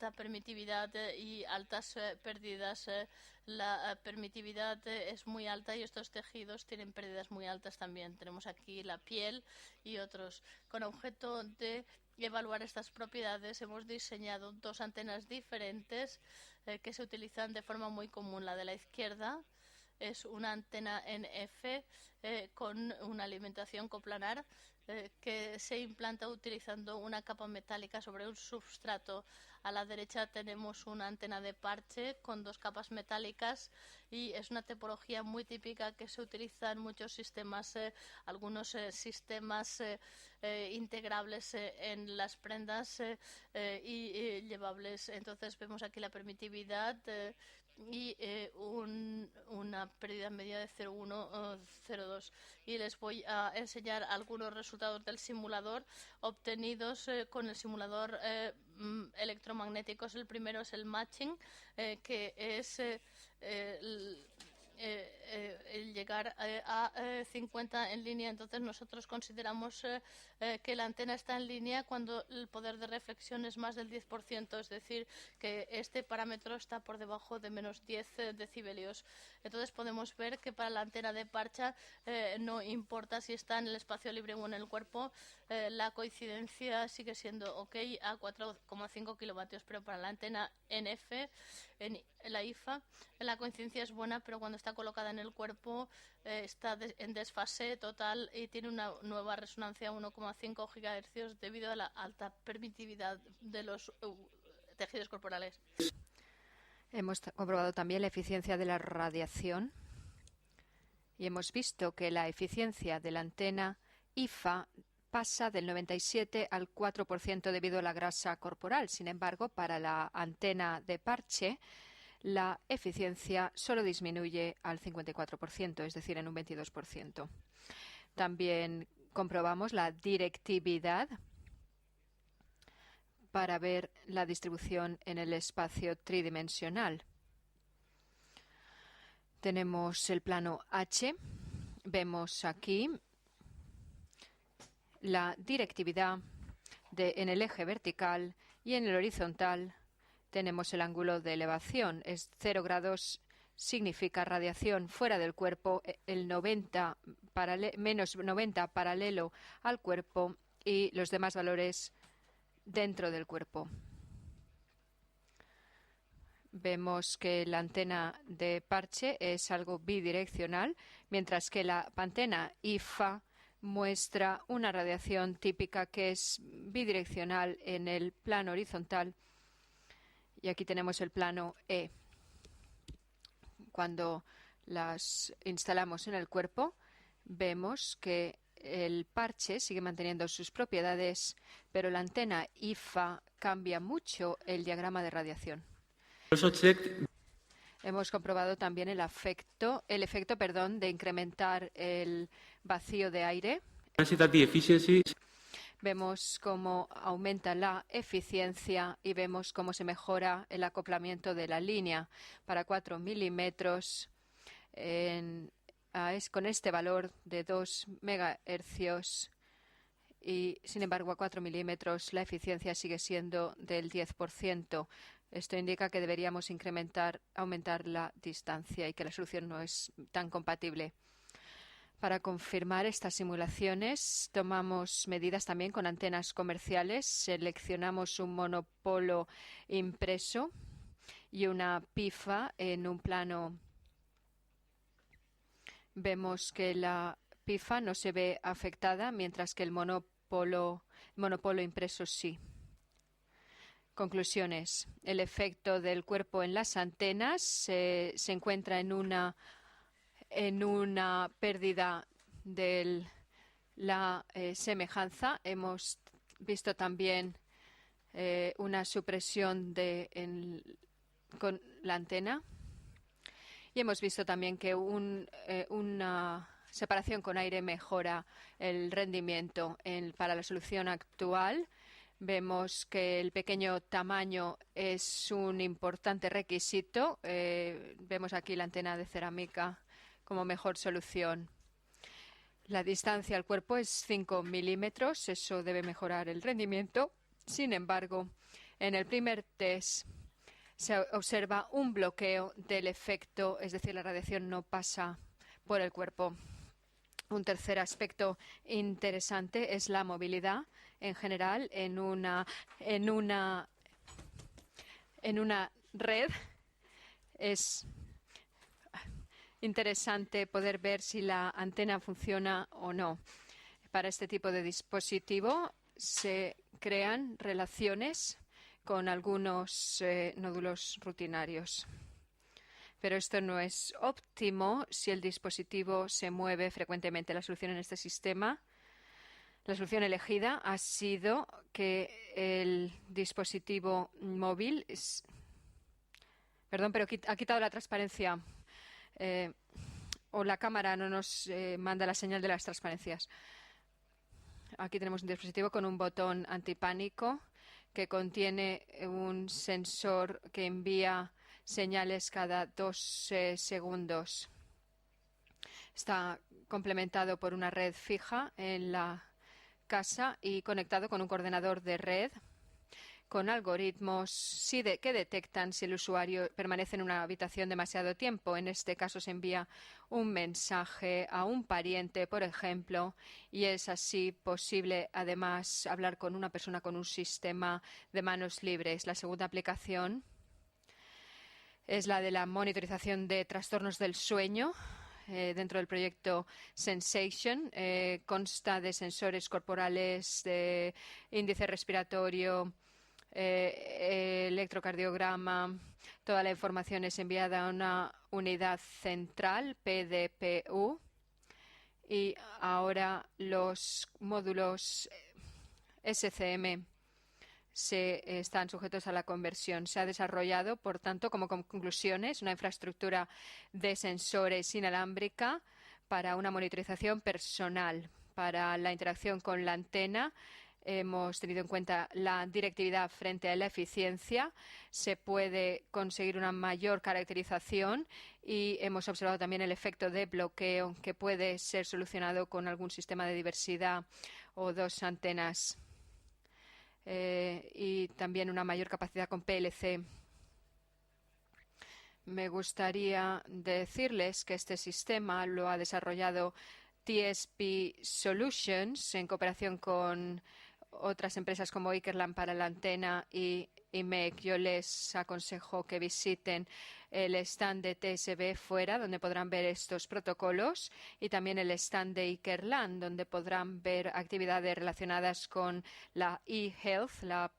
alta permitividad y altas pérdidas. La permitividad es muy alta y estos tejidos tienen pérdidas muy altas también. Tenemos aquí la piel y otros. Con objeto de evaluar estas propiedades hemos diseñado dos antenas diferentes que se utilizan de forma muy común. La de la izquierda es una antena NF con una alimentación coplanar que se implanta utilizando una capa metálica sobre un substrato. A la derecha tenemos una antena de parche con dos capas metálicas y es una tipología muy típica que se utiliza en muchos sistemas, algunos sistemas integrables en las prendas y llevables. Entonces vemos aquí la permitividad y una pérdida media de 0,1 0,2 y les voy a enseñar algunos resultados del simulador obtenidos con el simulador electromagnético. El primero es el matching, que es el llegar a 50 en línea. Entonces nosotros consideramos que la antena está en línea cuando el poder de reflexión es más del 10%, es decir, que este parámetro está por debajo de menos 10 decibelios. Entonces podemos ver que para la antena de parcha no importa si está en el espacio libre o en el cuerpo, la coincidencia sigue siendo ok a 4,5 kilovatios, pero para la antena NF, en la IFA, la coincidencia es buena, pero cuando está colocada en el cuerpo está en desfase total y tiene una nueva resonancia 1,5 GHz debido a la alta permitividad de los tejidos corporales. Hemos comprobado también la eficiencia de la radiación y hemos visto que la eficiencia de la antena IFA pasa del 97 al 4% debido a la grasa corporal. Sin embargo, para la antena de parche, la eficiencia solo disminuye al 54%, es decir, en un 22%. También comprobamos la directividad para ver la distribución en el espacio tridimensional. Tenemos el plano H. Vemos aquí la directividad en el eje vertical y en el horizontal tenemos el ángulo de elevación. Es 0 grados, significa radiación fuera del cuerpo, el 90 menos 90 paralelo al cuerpo y los demás valores dentro del cuerpo. Vemos que la antena de parche es algo bidireccional, mientras que la antena IFA muestra una radiación típica que es bidireccional en el plano horizontal. Y aquí tenemos el plano E. Cuando las instalamos en el cuerpo, vemos que el parche sigue manteniendo sus propiedades, pero la antena IFA cambia mucho el diagrama de radiación. Hemos comprobado también el efecto de incrementar el vacío de aire. Vemos cómo aumenta la eficiencia y vemos cómo se mejora el acoplamiento de la línea para 4 milímetros con este valor de 2 megahercios y, sin embargo, a 4 milímetros la eficiencia sigue siendo del 10%. Esto indica que deberíamos aumentar la distancia y que la solución no es tan compatible. Para confirmar estas simulaciones, tomamos medidas también con antenas comerciales. Seleccionamos un monopolo impreso y una PIFA en un plano. Vemos que la PIFA no se ve afectada, mientras que el monopolo impreso sí. Conclusiones. El efecto del cuerpo en las antenas se encuentra en una pérdida de la semejanza. Hemos visto también una supresión con la antena. Y hemos visto también que una separación con aire mejora el rendimiento. Para la solución actual, vemos que el pequeño tamaño es un importante requisito. Vemos aquí la antena de cerámica como mejor solución. La distancia al cuerpo es 5 milímetros. Eso debe mejorar el rendimiento. Sin embargo, En el primer test se observa un bloqueo del efecto, es decir, la radiación no pasa por el cuerpo. Un tercer aspecto interesante es la movilidad en general en una red. Es interesante poder ver si la antena funciona o no. Para este tipo de dispositivo se crean relaciones con algunos nódulos rutinarios. Pero esto no es óptimo si el dispositivo se mueve frecuentemente. La solución en este sistema, la solución elegida ha sido que el dispositivo móvil Perdón, pero ha quitado la transparencia. O la cámara no nos manda la señal de las transparencias. Aquí tenemos un dispositivo con un botón antipánico que contiene un sensor que envía señales cada 2 segundos. Está complementado por una red fija en la casa y conectado con un coordenador de red con algoritmos que detectan si el usuario permanece en una habitación demasiado tiempo. En este caso se envía un mensaje a un pariente, por ejemplo, y es así posible además hablar con una persona con un sistema de manos libres. La segunda aplicación es la de la monitorización de trastornos del sueño. Dentro del proyecto Sensation consta de sensores corporales, de índice respiratorio, electrocardiograma. Toda la información es enviada a una unidad central, PDPU, y ahora los módulos SCM están sujetos a la conversión. Se ha desarrollado, por tanto, como conclusiones, una infraestructura de sensores inalámbrica para una monitorización personal. Para la interacción con la antena, hemos tenido en cuenta la directividad frente a la eficiencia. Se puede conseguir una mayor caracterización y hemos observado también el efecto de bloqueo que puede ser solucionado con algún sistema de diversidad o 2 antenas. Y también una mayor capacidad con PLC. Me gustaría decirles que este sistema lo ha desarrollado TSP Solutions en cooperación con otras empresas como Ikerland para la antena y IMEC. Yo les aconsejo que visiten el stand de TSB fuera, donde podrán ver estos protocolos, y también el stand de Ikerland, donde podrán ver actividades relacionadas con la e-health, la